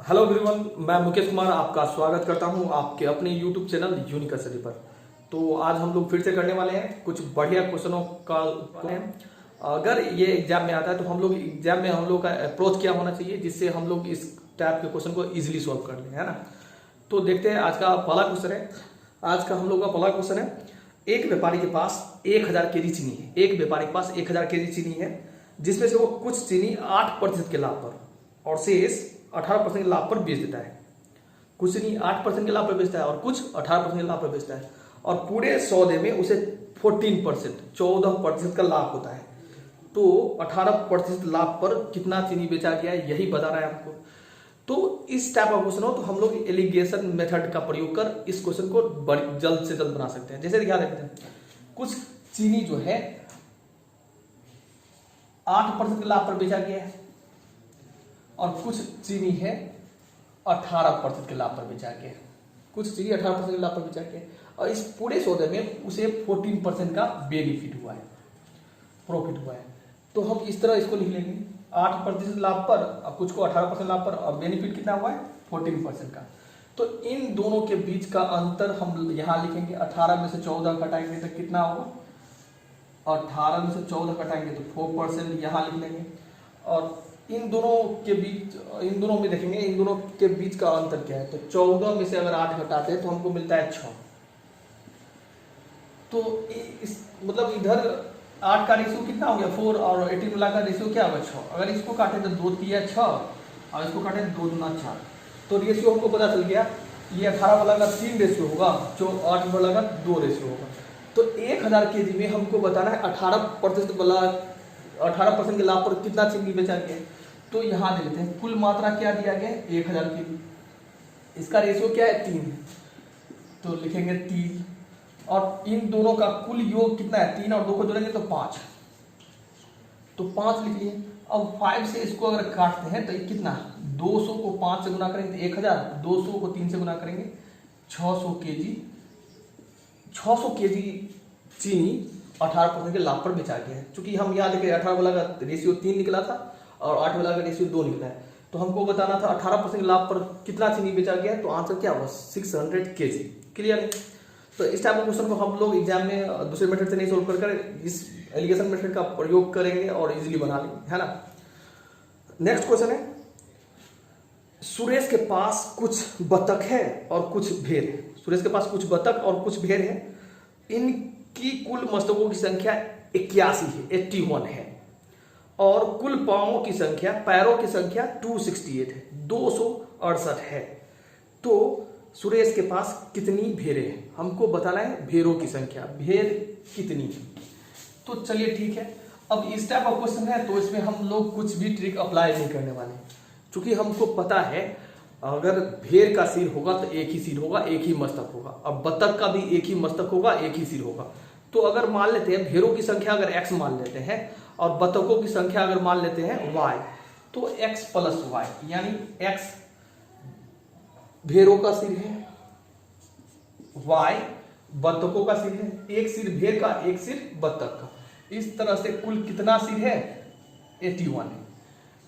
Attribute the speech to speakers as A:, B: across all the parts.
A: Hello everyone, मैं मुकेश कुमार आपका स्वागत करता हूं आपके अपने यूट्यूब चैनल यूनिक स्टडी पर। तो आज हम लोग फिर से करने वाले हैं कुछ बढ़िया क्वेश्चनों का। अगर ये एग्जाम में आता है तो हम लोग एग्जाम में हम लोग का अप्रोच क्या होना चाहिए जिससे हम लोग इस टाइप के क्वेश्चन को इजीली सॉल्व कर लें, है ना। तो देखते हैं आज का पहला क्वेश्चन है। आज का हम लोग का पहला क्वेश्चन है, एक व्यापारी के पास 1000 केजी चीनी है। एक व्यापारी के पास 1000 केजी चीनी है जिसमें से वो कुछ चीनी 8% के लाभ पर और शेष 18% के लाभ पर बेच देता है। कुछ चीनी 8% के लाभ पर बेचता है और कुछ 18% के लाभ पर बेचता है और पूरे सौदे में उसे 14% का लाभ होता है। तो 18% लाभ पर कितना चीनी बेचा गया है यही बता रहा है हमको। तो इस टाइप का क्वेश्चन हो तो हम लोग एलिगेशन मेथड का प्रयोग कर इस क्वेश्चन को जल्द से जल्द बना सकते हैं। जैसे ध्यान रखते हैं, कुछ चीनी जो है 8% के लाभ पर बेचा गया है और कुछ चीनी है 18% के लाभ पर बेचा गया। कुछ चीनी 18% के लाभ पर बेचा गया और इस पूरे सौदे में उसे 14% का बेनिफिट हुआ है, प्रॉफिट हुआ है। तो हम इस तरह इसको लिख लेंगे, 8% लाभ पर और कुछ को 18% लाभ पर और बेनिफिट कितना हुआ है 14% का। तो इन दोनों के बीच का अंतर हम यहां लिखेंगे। 18 में से 14 घटाएंगे तो कितना होगा, 18 में से 14 घटाएंगे तो 4% यहां लिख लेंगे। और इन दोनों के बीच, इन दोनों में देखेंगे इन दोनों के बीच का अंतर क्या है। तो 14 में से अगर 8 घटाते हैं तो हमको मिलता है 6। तो इस मतलब इधर 8 का रेशियो कितना हो गया 4 और 18 मिला का रेशियो क्या होगा 6। अगर इसको काटे तो 2 3 6 और इसको काटे 2 दूना 4। तो रेशियो हमको पता चल गया, ये 18 वाला का 3 रेशियो होगा, जो 8 वाला का 2 रेशियो होगा। तो 1000 केजी में हमको बताना है 18% वाला 18% के लाभ पर कितना चीनी बेचा गया। तो यहां दे लेते हैं, कुल मात्रा क्या दिया गया है 1000 केजी, इसका रेशियो क्या है 3, तो लिखेंगे 3 और इन दोनों का कुल योग कितना है 3 और 2 को जोड़ेंगे तो 5, तो 5 लिख लिए। अब 5 से इसको अगर काटते हैं तो ये कितना, 200 को 5 से गुना करेंगे तो 1000, 200 को 3 से गुना करेंगे 600 केजी। 600 केजी चीनी 18% के लाभ पर बेचा गया है। चूंकि हम याद है कि 18 वाला का रेशियो 3 निकला था और 8 वाला का रेशियो 2 निकला है, तो हमको बताना था 18% लाभ पर कितना चीनी बेचा गया है। तो आंसर क्या होगा 600 केजी। क्लियर है। तो इस टाइप के क्वेश्चन को हम लोग एग्जाम में दूसरे मेथड से नहीं सोल्व कर इस एलिगेशन मेथड का प्रयोग करेंगे और इजिली बना लेंगे, है ना। नेक्स्ट क्वेश्चन है, सुरेश के पास कुछ बतख है और कुछ भेड़ है। सुरेश के पास कुछ बतख और कुछ भेड़ है, इनकी कुल मस्तकों की संख्या 81 है, 81 है और कुल पांवों की संख्या, पैरों की संख्या 268 है, 268 है। तो सुरेश के पास कितनी भेड़ें हैं, हमको बताना है भेड़ों की संख्या, भेड़ कितनी है। तो चलिए ठीक है, अब इस टाइप का क्वेश्चन है तो इसमें हम लोग कुछ भी ट्रिक अप्लाई नहीं करने वाले, क्योंकि हमको पता है अगर भेड़ का सिर होगा तो एक ही सिर होगा, एक ही मस्तक होगा, और बतख का भी एक ही मस्तक होगा, एक ही सिर होगा। तो अगर मान लेते हैं भेड़ों की संख्या अगर x मान लेते हैं और बतखों की संख्या अगर मान लेते हैं y, तो x प्लस y यानी x भेड़ों का सिर है, y बतखों का सिर है, एक सिर भेड़ का एक सिर बतख का। इस तरह से कुल कितना सिर है 81 है।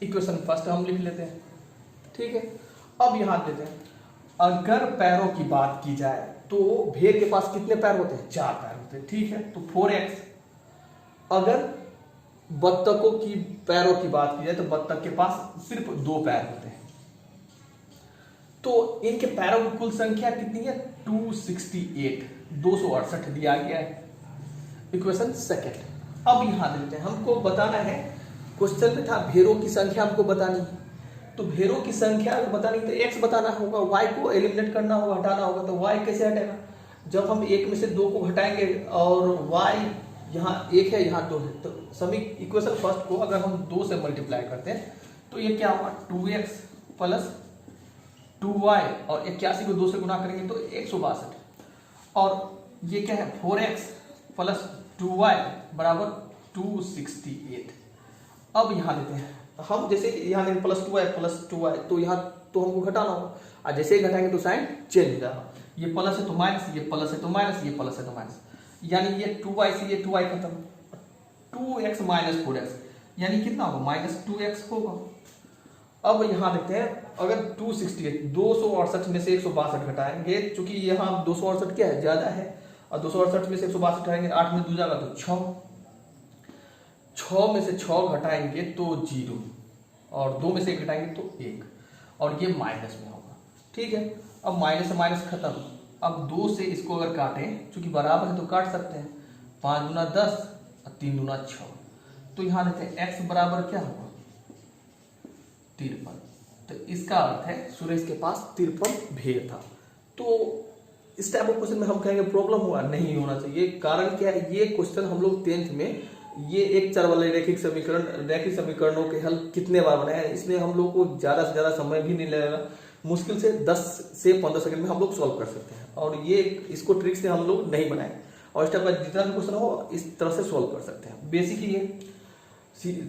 A: इक्वेशन फर्स्ट हम लिख लेते हैं, ठीक है। अब यहां देते हैं, अगर पैरों की बात की जाए तो भेड़ के पास कितने पैर होते हैं 4 पैर होते हैं, ठीक है, तो 4x। अगर बत्तखों की पैरों की बात की जाए तो बत्तख के पास सिर्फ 2 पैर होते हैं, तो इनके पैरों की कुल संख्या कितनी है 268, 268 दिया गया है। Equation second. अब यहां देते हैं, हमको बताना है, क्वेश्चन में था भेड़ों की संख्या हमको बतानी है, तो भेड़ों की संख्या अगर बतानी तो x बताना होगा, y को एलिमिनेट करना होगा, हटाना होगा। तो y कैसे हटेगा, जब हम 1 में से 2 को घटाएंगे और y यहाँ 1 है यहाँ 2 है, तो सभी इक्वेशन फर्स्ट को अगर हम 2 से मल्टीप्लाई करते हैं तो ये क्या होगा 2x प्लस 2y और 81 को 2 से गुना करेंगे तो 162 और ये क्या है 4x प्लस 2y बराबर 268। अब यहाँ देते हैं हम, जैसे यहाँ देंगे प्लस 2y तो यहाँ तो हमको घटाना होगा, और जैसे ही घटाएंगे तो साइन चेंज हो जाएगा, ये प्लस है तो माइनस, ये प्लस है तो माइनस, ये प्लस है तो माइनस, यानी ये 2y से ये 2y खत्म, 2x माइनस 4x यानी कितना होगा -2x होगा। अब यहाँ देखते हैं, अगर 268 268 में से 162 घटाएंगे, चूंकि यहाँ 268 क्या है, ज्यादा है, और 268 में से 162 घटाएंगे, 8 में 2 जाएगा तो 6 में से 6 घटाएंगे तो 0, और 2 में से 1 घटाएंगे तो 1, और ये माइनस में होगा। ठीक है, अब माइनस से माइनस खत्म। अब 2 से इसको अगर काटें, चूंकि बराबर है तो काट सकते हैं, 5 दूना 10 और 3 दूना 6। तो यहाँ देखते हैं x बराबर क्या होगा, 53। तो इसका अर्थ है सुरेश के पास 53 भेद था। तो इस टाइप ऑफ क्वेश्चन में हम कहेंगे प्रॉब्लम हुआ, नहीं होना चाहिए। कारण क्या है, ये क्वेश्चन हम लोग 10th में ये एक चर वाले रैखिक समीकरणों के हल कितने बार बनाए हैं, इसमें हम लोग को ज्यादा से ज्यादा समय भी नहीं लगेगा, मुश्किल से 10 से 15 सेकंड में हम लोग सॉल्व कर सकते हैं। और ये इसको ट्रिक से हम लोग नहीं बनाए, और इस टाइप का जितना भी क्वेश्चन हो इस तरह से सॉल्व कर सकते हैं। बेसिकली ये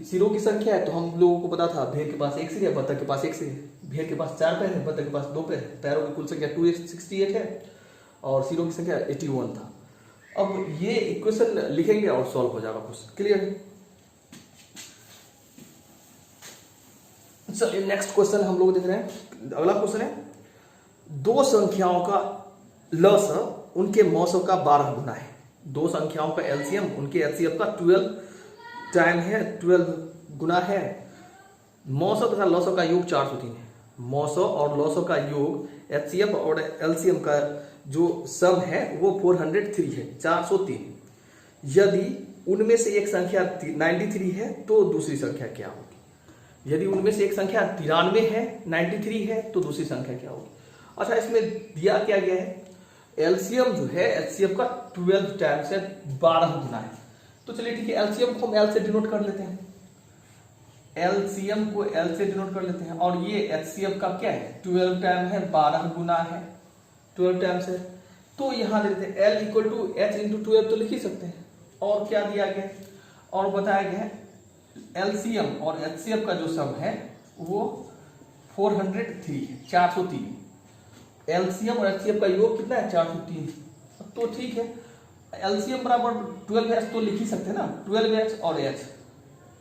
A: सिरों की संख्या है, तो हम लोगों को पता था भेड़ के पास 1 सिर है, बतख के पास 1 सिर है, भेड़ के पास 4 पैर है, बतख के पास 2 पैर है, पैरों की कुल संख्या 268 है, और सिरों की संख्या 81 था। अब ये इक्वेशन लिखेंगे और सॉल्व हो जाएगा क्वेश्चन। क्लियर? चलिए नेक्स्ट क्वेश्चन हम लोग देख रहे हैं। अगला क्वेश्चन है, दो संख्याओं का लसाअ उनके मौसों का 12 गुना है। दो संख्याओं का एलसीएम उनके एचसीएफ का 12 टाइम है, 12 गुना है। मौसों तथा लसाअ का योग 403 है। मौसों और लसाअ का योग एचसीएफ और एलसीएम का जो सम है वो 403 है, 403। यदि उनमें से एक संख्या 93 है तो दूसरी संख्या क्या होगी? यदि उनमें से एक संख्या 93 है, 93 है तो दूसरी संख्या क्या होगी? अच्छा, इसमें दिया क्या गया है, एलसीएम जो है एचसीएफ का 12 टाइम्स है, 12 गुना है। तो चलिए ठीक है, एलसीएम को हम एल से डिनोट कर लेते हैं, एलसीएम को एल से डिनोट कर लेते हैं, और ये एचसीएफ का क्या है, 12 टाइम है, 12 गुना है, 12 टाइम्स है। तो यहां देते हैं L equal to H into 12 तो लिख ही सकते हैं। और क्या दिया गया, और बताया गया है एलसीएम और एचसीएफ का जो सम है वो 403 है, 403। एलसीएम और एचसीएफ का योग कितना है, 403। तो ठीक है, एलसीएम बराबर 12h तो लिख ही सकते हैं ना, 12h और h,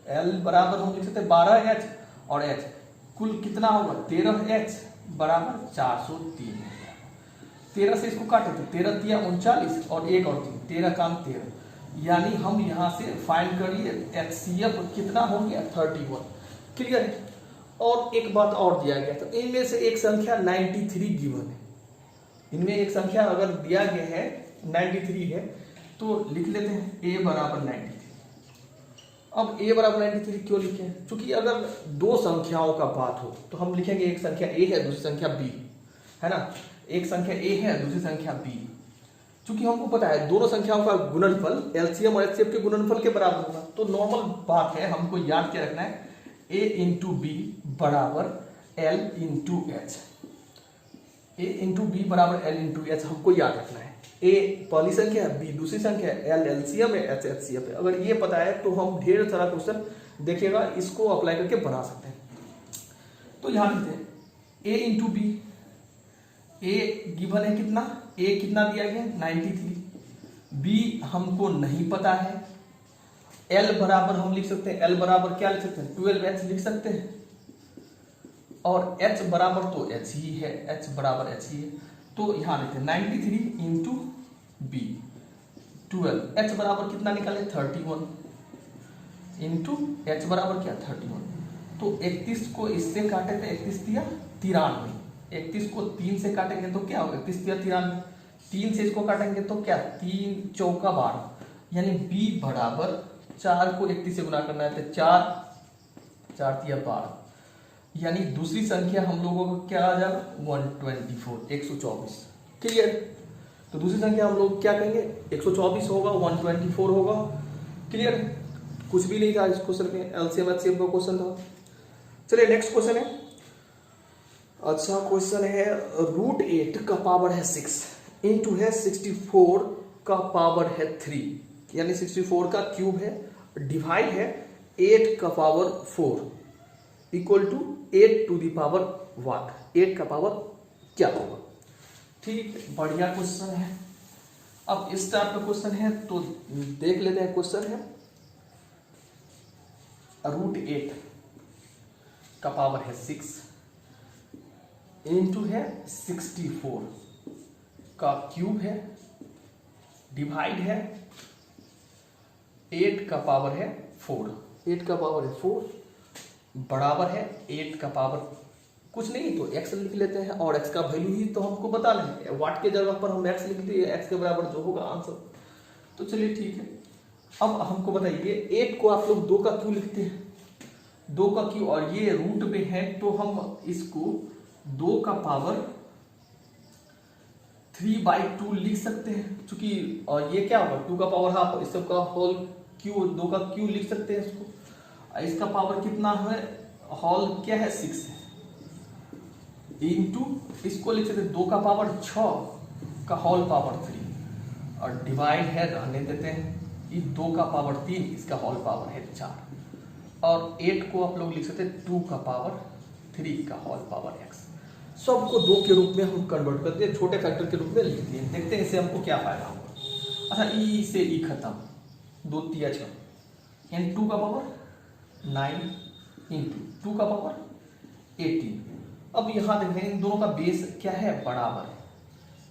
A: एल बराबर हम लिख सकते हैं 12h और h, कुल कितना होगा 13h बराबर 403। 13 से इसको काटे तो 13 तिया 39 और 1 और 3, 13 काम 13, यानी हम यहां से फाइंड कर लिए एचसीएफ कितना हो गया 31। क्लियर है? और एक बात और दिया गया, तो इनमें से एक संख्या 93 गिवन है। इनमें एक संख्या अगर दिया गया है 93 है तो लिख लेते हैं a बराबर 93। अब a बराबर 93 क्यों लिखे? क्योंकि अगर दो संख्याओं का बात हो तो हम लिखेंगे एक संख्या a है, दूसरी संख्या b है ना, एक संख्या a है, दूसरी संख्या b। चूंकि हमको पता है दोनों संख्याओं का गुणनफल एलसीएम और एचसीएफ के गुणनफल के बराबर होगा, तो नॉर्मल बात है, हमको याद क्या रखना है, a इंटू बी बराबर l into H, a into B बराबर l इंटू एच हमको याद रखना है। a पहली संख्या है, b दूसरी संख्या है, l एलसीएम है, h एचसीएफ है। अगर ये पता है तो हम ढेर सारा क्वेश्चन देखिएगा इसको अप्लाई करके बना सकते हैं। तो यहां लिखते हैं a into B, a given है कितना, a कितना दिया गया 93, b हमको नहीं पता है, l बराबर हम लिख सकते हैं, l बराबर क्या लिख सकते हैं 12h लिख सकते हैं, और h बराबर तो h ही है, h बराबर h ही है। तो यहां लिखते हैं 93 इंटू बी 12, h बराबर कितना निकाले 31 इंटू h बराबर क्या 31। तो 31 को इससे काटे तो 31 दिया 93, 31 को 3 से काटेंगे तो क्या होगा 31 दिया 93, 3 से इसको काटेंगे तो क्या 3 चौका 12, यानी b बराबर 4 को 31 से गुना करना है तो 4 दिया 12, यानी दूसरी संख्या हम लोगों को क्या आ जाएगा 124, 124। क्लियर? तो दूसरी संख्या हम लोग क्या कहेंगे 124 होगा, 124 होगा। क्लियर? कुछ भी नहीं था इस क्वेश्चन में, एलसीएम एचसीएफ का क्वेश्चन था। चलिए नेक्स्ट क्वेश्चन है। अच्छा क्वेश्चन है, √8 का पावर है 6 इंटू है 64 का पावर है 3, यानी 64 का क्यूब है, डिवाइड है 8 का power 4 equal to 8 to the power 1। 8 का पावर क्या होगा? ठीक, बढ़िया क्वेश्चन है। अब इस टाइप का क्वेश्चन है तो देख लेते हैं। क्वेश्चन है √8, का पावर है 6 इंटू है 64 का क्यूब है डिवाइड है 8 का पावर है 4, 8 का पावर है 4 बराबर है 8 का पावर कुछ नहीं तो x लिख लेते हैं, और x का वैल्यू ही तो हमको बता लेंगे, वाट के जगह पर हम x लिख दिए, x के बराबर जो होगा आंसर। तो चलिए ठीक है, अब हमको बताइए 8 को आप लोग 2 का क्यों लिखते हैं, 2 का क्यों, और ये रूट में है तो हम इसको 2 का पावर 3/2 लिख सकते हैं, क्योंकि और ये क्या होगा 2 का पावर हाफ, इस सब का होल क्यू, 2 का क्यू लिख सकते हैं इसको। इसका पावर कितना है, होल क्या है 6 है, इंटू इसको लिख सकते 2 का पावर 6 का होल पावर 3, और डिवाइड है रहने देते हैं, ये 2 का पावर 3 इसका होल पावर है 4, और 8 को आप लोग लिख सकते हैं 2 का पावर 3 का होल पावर x। सबको 2 के रूप में हम कन्वर्ट करते हैं, छोटे फैक्टर के रूप में लिख दिए। देखते हैं इससे हमको क्या फायदा होगा। अच्छा ई से ई खत्म, 2 3 6 यानी 2 का पावर 9 इंटू 2 का पावर 18। अब यहाँ देखते हैं इन दोनों का बेस क्या है, बराबर है,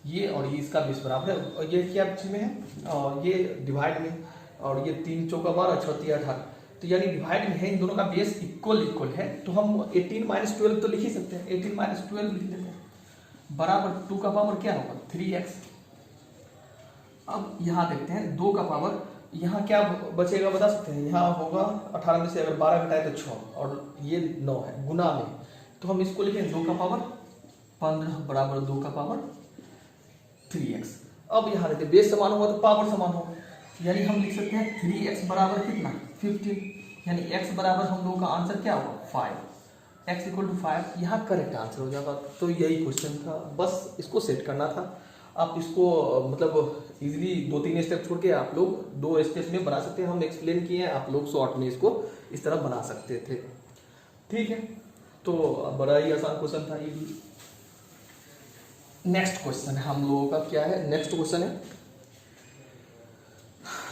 A: ये और ये इसका बेस बराबर है, और ये क्या चीज में है, और ये डिवाइड में, और ये 3 चौका 12 6 3 18, तो यानी डिवाइड में है, इन दोनों का बेस इक्वल है, तो हम 18 - 12 तो लिख ही सकते हैं, 18 - 12 लिख देते हैं, बराबर 2 का पावर क्या होगा 3x। अब यहाँ देखते हैं 2 का पावर, यहाँ क्या बचेगा बता सकते हैं, यहाँ होगा 18 में से अगर 12 घटाए तो 6, और ये 9 है गुना में, तो हम इसको लिखें 2 का पावर 15 बराबर 2 का पावर 3x। अब यहाँ देखते बेस समान होगा तो पावर समान होगा, यानी हम लिख सकते हैं 3x बराबर कितना 15, यानी x बराबर हम लोगों का आंसर क्या होगा 5, x = 5, यहाँ करेक्ट आंसर हो जाएगा। तो यही क्वेश्चन था, बस इसको सेट करना था। आप इसको मतलब इजीली 2-3 स्टेप छोड़ के आप लोग 2 स्टेप में बना सकते हैं, हम एक्सप्लेन किए हैं, आप लोग शॉर्ट में इसको इस तरह बना सकते थे। ठीक है, तो बड़ा ही आसान क्वेश्चन था ये भी। नेक्स्ट क्वेश्चन है हम लोगों का, क्या है नेक्स्ट क्वेश्चन है,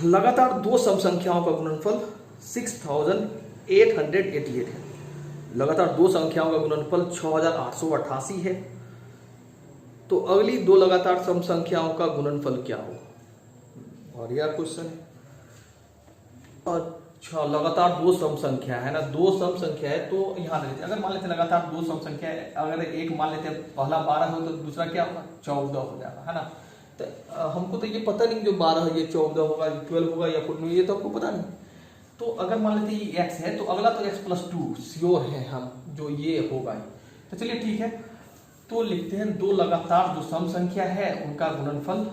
A: लगातार 2 सम संख्याओं का गुणनफल 6888 है। लगातार 2 संख्याओं का गुणनफल 6888 है, तो अगली 2 लगातार सम संख्याओं का गुणनफल क्या होगा, और यह क्वेश्चन है। अच्छा लगातार 2 सम संख्या है ना, 2 सम संख्या है, तो यहाँ लेते अगर मान लेते लगातार 2 सम संख्या है, अगर एक मान लेते हैं पहला 12 हो तो दूसरा क्या होगा 14 हो जाएगा, है ना। तो हमको तो ये पता नहीं जो 12 है ये 14 होगा 12 होगा या कुछ नहीं, ये तो आपको पता नहीं। तो अगर मान लेते ये x है तो अगला तो x+2 श्योर है हम, जो ये होगा। तो चलिए ठीक है, तो लिखते हैं 2 लगातार जो सम संख्या है उनका गुणनफल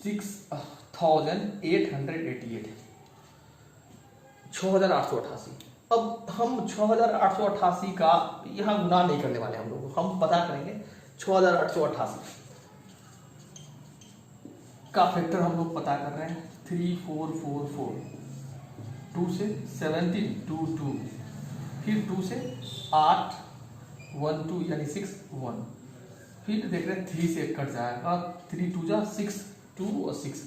A: 6888 6888। अब हम 6888 का यहाँ गुना नहीं करने वाले, हम लोग हम पता करेंगे 6888 का फैक्टर हम लोग पता कर रहे हैं 3444, 2 से 17 2 2, फिर 2 से 8 1 2 यानी 6 1, फिर देख रहे हैं 3 से कट जाएगा, 3 2 जा 6 2 और 6,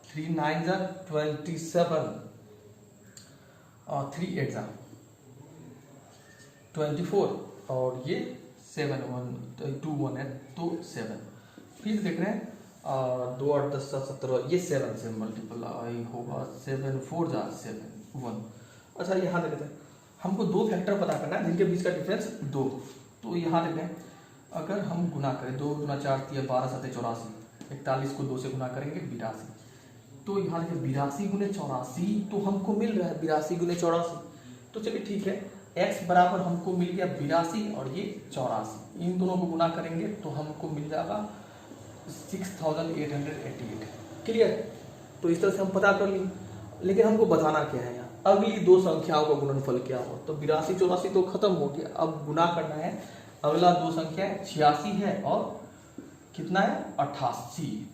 A: 3 9 जा 27 और 3 8 जा 24, और ये 7 1 2 1 है तो 7, फिर देख रहे हैं 2 8 10 17, ये 7 से मल्टीप्लाई होगा, 7 4 जा 7 1। अच्छा यहाँ देखते हैं हमको 2 फैक्टर पता करना है जिनके बीच का डिफरेंस 2, तो यहाँ देखते हैं अगर हम गुना करें 2 गुना 4 3 12 7 84, 41 को 2 से गुना करेंगे 82, तो यहाँ देखिए 82 गुने 84 तो हमको मिल रहा है 82 गुने 84। तो चलिए ठीक है, x बराबर हमको मिल गया 82 और ये 84, इन दोनों को गुना करेंगे तो हमको मिल जाएगा 6888। क्लियर, तो इस तरह से हम पता कर लिए, लेकिन हमको बताना क्या है यहाँ अगली 2 संख्याओं का गुणनफल क्या हो। तो 82 84 तो खत्म हो गया, अब गुना करना है, अगला 2 संख्या 86 है और कितना है 88।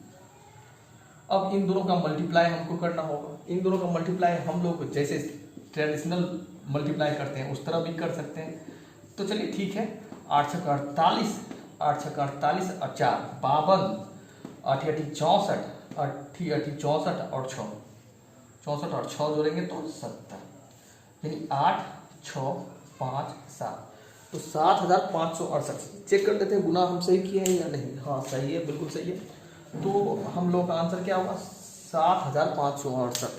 A: अब इन दोनों का मल्टीप्लाई हमको करना होगा, इन दोनों का मल्टीप्लाई हम लोग जैसे ट्रेडिशनल मल्टीप्लाई करते हैं उस तरह भी कर सकते हैं। तो चलिए ठीक है, 8 छक्का 48, 8 छक्का 48 और 4 52, 8 8 64, 8 8 64 और 6 64 और 6 जोड़ेंगे तो 70। यानी 8, 6, 5, 7, तो 7,568। चेक कर लेते हैं गुना हम सही किए हैं या नहीं। हाँ सही है, बिल्कुल सही है। तो हम लोग का आंसर क्या होगा, 7,568।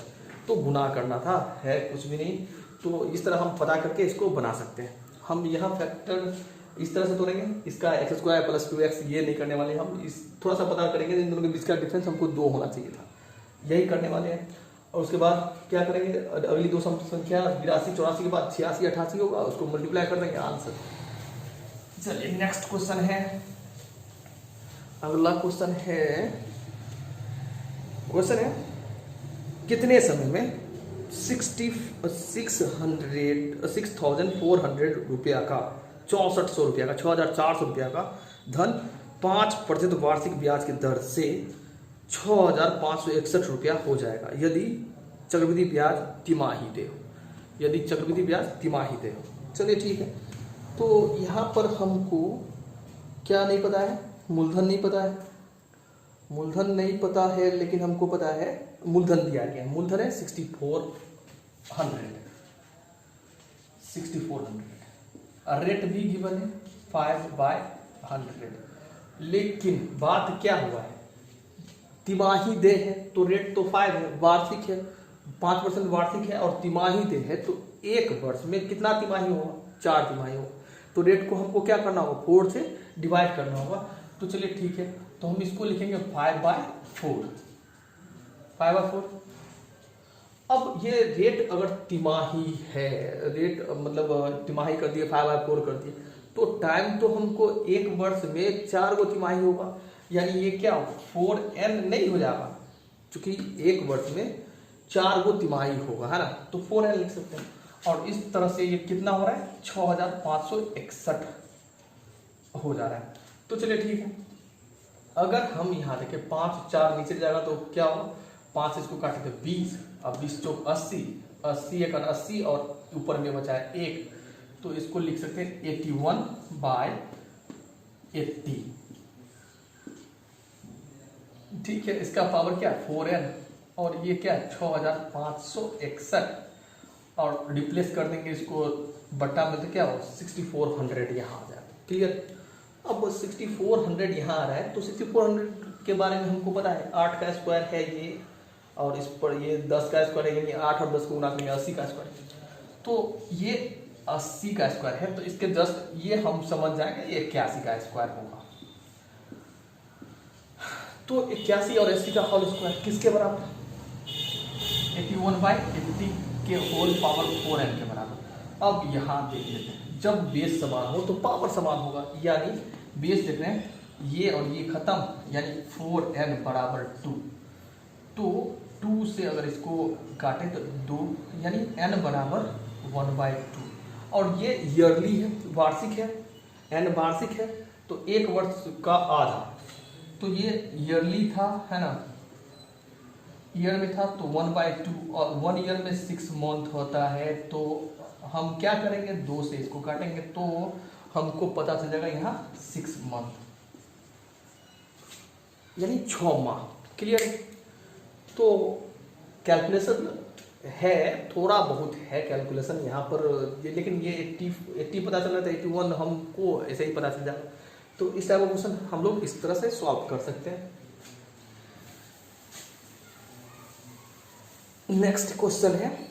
A: तो गुना करना था, है कुछ भी नहीं। तो इस तरह हम पता करके इसको बना सकते हैं। हम यहाँ फैक्टर इस तरह से तोड़ेंगे, इसका x² + 2x ये नहीं करने वाले हम, इस थोड़ा सा पता करेंगे इन दोनों के बीच का डिफरेंस हमको 2 होना चाहिए था, यही करने वाले हैं। और उसके बाद क्या करेंगे, अगली दो संख्या 82, 84 के बाद 86, 88 होगा, उसको मल्टीप्लाई कर देंगे, आंसर। चलिए नेक्स्ट क्वेश्चन है, अगला क्वेश्चन है कितने समय में 6,400 रुपया का 6400 रुपया का 6,400 रुपया का धन 5% वार्षिक ब्याज की दर से 6,561 रुपया हो जाएगा यदि चक्रवृद्धि ब्याज तिमाही दे हो, यदि चक्रवृद्धि ब्याज तिमाही दे हो। चलिए ठीक है। तो यहाँ पर हमको क्या नहीं पता है, मूलधन नहीं पता है, मूलधन नहीं पता है, लेकिन हमको पता है मूलधन दिया गया है। मूलधन है 6400, रेट भी गिवन है 5/100। लेकिन बात क्या हुआ है, तिमाही दे है तो रेट तो 5 है, वार्षिक है 5% वार्षिक है, और तिमाही दे है तो एक वर्ष में कितना तिमाही होगा, 4 तिमाही होगा। तो रेट को हमको क्या करना होगा, 4 से डिवाइड करना होगा। तो चलिए ठीक है, तो हम इसको लिखेंगे 5/4। अब ये रेट अगर तिमाही है, रेट मतलब तिमाही कर दिए 5/4 कर दिए, तो टाइम तो हमको एक वर्ष में 4 गो तिमाही होगा, यानी ये क्या होगा 4n नहीं हो जाएगा, क्योंकि एक वर्ष में 4 गो तिमाही होगा, है ना, तो 4n लिख सकते हैं। और इस तरह से ये कितना हो रहा है 6,561 हो जा रहा है। तो चलिए ठीक है, अगर हम यहाँ देखें 5 4 नीचे जाएगा तो क्या होगा, 5 इसको काटे तो 20, अब 20 चौक 80, 80 एक 80 और ऊपर में बचा है 1, तो इसको लिख सकते हैं 81/80। ठीक है, इसका पावर क्या है 4n, और ये क्या है 6,561, और रिप्लेस कर देंगे इसको बट्टा में तो क्या हो 6400 यहाँ आ जाएगा। क्लियर। अब 6400 यहाँ आ रहा है, तो 6400 के बारे में हमको पता है 8 का स्क्वायर है ये, और इस पर ये 10 का स्क्वायर है, यानी 8 और 10 को गुना करेंगे 80 का स्क्वायर, तो ये 80 का स्क्वायर है, तो इसके जस्ट ये हम समझ जाएंगे ये 81 का स्क्वायर होगा। तो 81 और 80 का होल स्क्वायर किसके बराबर, 81/80 के होल पावर 4n के बराबर। अब यहाँ देख लेते हैं, जब बेस समान हो तो पावर समान होगा, यानी बेस देख रहे हैं ये और ये खत्म, यानी 4n बराबर 2। तो 2 से अगर इसको काटे तो 2, यानी n बराबर 1/2, और ये ईयरली है, वार्षिक है, n वार्षिक है, तो एक वर्ष का आधा, तो ये ईयरली था, है ना, ईयर में था तो 1/2, और 1 ईयर में 6 मंथ होता है, तो हम क्या करेंगे 2 से इसको काटेंगे तो हमको पता चल जाएगा यहाँ 6 मंथ, यानी 6 माह। क्लियर। तो कैलकुलेशन है, थोड़ा बहुत है कैलकुलेशन यहाँ पर, लेकिन ये 80 पता चल रहा था, 81 हमको ऐसे ही पता चल जाएगा। तो इस टाइप का क्वेश्चन हम लोग इस तरह से सॉल्व कर सकते हैं। नेक्स्ट क्वेश्चन है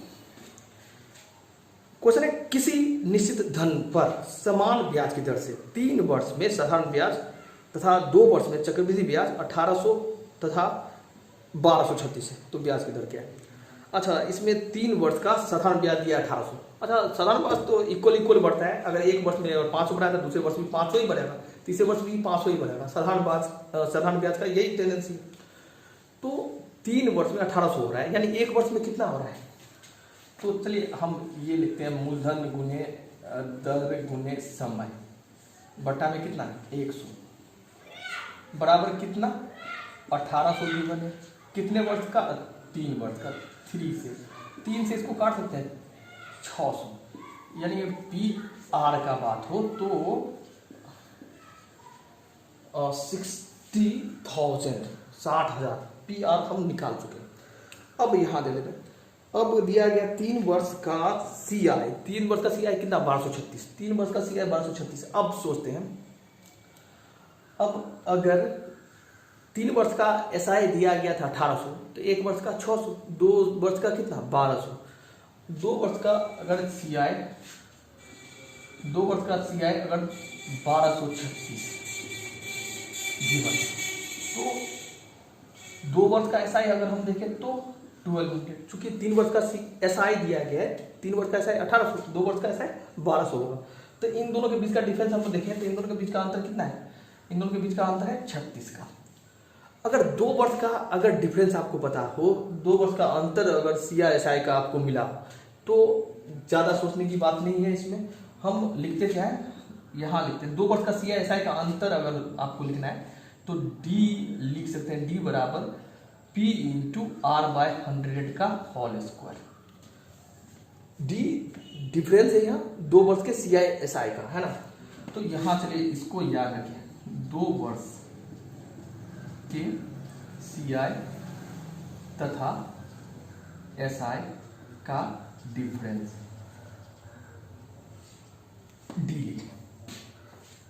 A: किसी निश्चित धन पर समान ब्याज की दर से 3 वर्ष में साधारण ब्याज तथा 2 वर्ष में चक्रवृद्धि ब्याज 1800 तथा 1236 है, तो ब्याज की दर क्या है। अच्छा, इसमें 3 वर्ष का साधारण ब्याज दिया 1800। अच्छा, साधारण ब्याज तो इक्वल बढ़ता है, अगर एक वर्ष में 500 बढ़ाया तो दूसरे वर्ष में 500 ही बढ़ेगा, तीसरे वर्ष भी 500 ही बढ़ेगा। साधारण ब्याज का यही टेंडेंसी। तो 3 वर्ष में 1800 हो रहा है, यानी एक वर्ष में कितना हो रहा है। तो चलिए हम ये लिखते हैं, मूलधन गुने दर गुने समय बटा में कितना 100 बराबर कितना 1800 गिवन है, कितने वर्ष का 3 वर्ष का, 3 से इसको काट सकते हैं 600, यानी PR का बात हो तो 60,000 60,000 PR हम निकाल चुके हैं। अब यहाँ दे लेते हैं अब दिया गया 3 वर्ष का CI, 3 वर्ष का CI कितना 1236, 3 वर्ष का CI 1236। अब सोचते हैं, अब अगर 3 वर्ष का SI दिया गया था 1800, तो 1 वर्ष का 600, 2 वर्ष का कितना 1200, 2 वर्ष का अगर CI, 2 वर्ष का CI अगर 1236 जीवन, तो 2 वर्ष का SI अगर हम देखें तो 1200, चूंकि 3 वर्ष का SI दिया गया है, 3 वर्ष का SI 1800, 2 वर्ष का SI 1200 होगा। तो इन दोनों के बीच का डिफरेंस हम देखें तो इन दोनों के बीच का अंतर कितना है, इन दोनों के बीच का अंतर है 36 का। अगर 2 वर्ष का अगर डिफरेंस आपको पता हो, 2 वर्ष का अंतर अगर CI SI का आपको मिला, तो ज़्यादा सोचने की बात नहीं है इसमें। हम लिखते क्या है, यहाँ लिखते हैं 2 वर्ष का CI SI का अंतर अगर आपको लिखना है तो D लिख सकते हैं, D बराबर P इंटू R/100 का होल स्क्वायर। D डिफरेंस है यहाँ 2 वर्ष के CI SI का, है ना। तो यहाँ चलिए इसको याद रखें, 2 वर्ष के CI तथा SI का डिफरेंस D लिखें।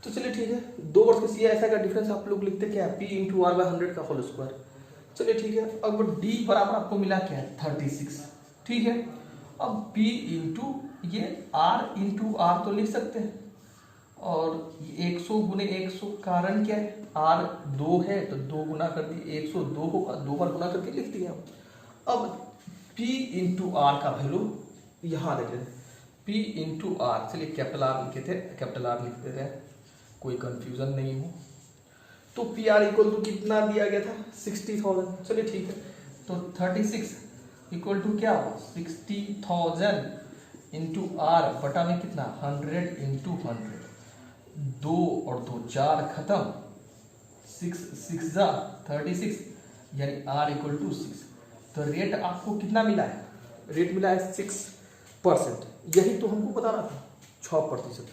A: तो चलिए ठीक है, 2 वर्ष के CI SI का डिफरेंस आप लोग लिखते क्या है, P इंटू R/100 का होल स्क्वायर। चलिए ठीक है, अब D बराबर आपको मिला क्या है 36, ठीक है। अब P इंटू ये R इंटू R तो लिख सकते हैं, और 100 गुने 100, कारण क्या है R 2 है तो 2 गुना कर दिए, 102 होगा, 2 बार गुना करके लिख दिए हम। अब P इंटू R का वैल्यू यहाँ देख लेते हैं, P इंटू R, चलिए कैपिटल R लिखे थे, कैपिटल R लिख देते हैं, कोई कंफ्यूजन नहीं हो। तो PR इक्वल टू कितना दिया गया था 60,000, चलिए ठीक है। तो 36 इक्वल टू क्या हो 60,000 इंटू R बटा में कितना 100 इंटू 100, 2 और 2 4 खत्म, 6 6 जा 36, यानी R इक्वल टू 6। तो रेट आपको कितना मिला है, रेट मिला है 6%। यही तो हमको बताना था, 6%,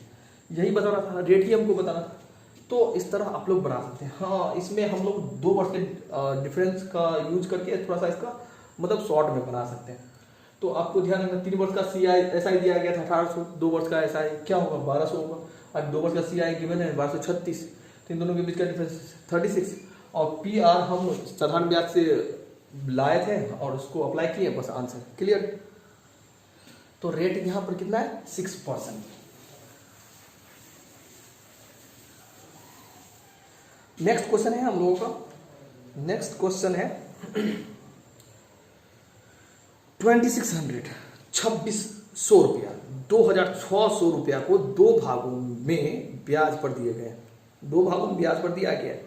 A: यही बताना था, रेट ही हमको बताना था। तो इस तरह आप लोग बना सकते हैं। हाँ, इसमें हम लोग 2 वर्ष के डिफरेंस का यूज करके थोड़ा सा इसका मतलब शॉर्ट में बना सकते हैं। तो आपको ध्यान रखना, 3 वर्ष का CI SI दिया गया था 1800, 2 वर्ष का SI क्या होगा 1200 होगा, और 2 वर्ष का CI गिवन है 1236, तो इन दोनों के बीच का डिफरेंस 36। और PR हम साधारण ब्याज से लाए थे और उसको अप्लाई किए, बस आंसर क्लियर। तो रेट यहाँ पर कितना है 6%। नेक्स्ट क्वेश्चन है हम लोगों का, नेक्स्ट क्वेश्चन है 2600 रुपया, 2600 रुपया को 2 भागों में ब्याज पर दिए गए, 2 भागों में ब्याज पर दिया गया है।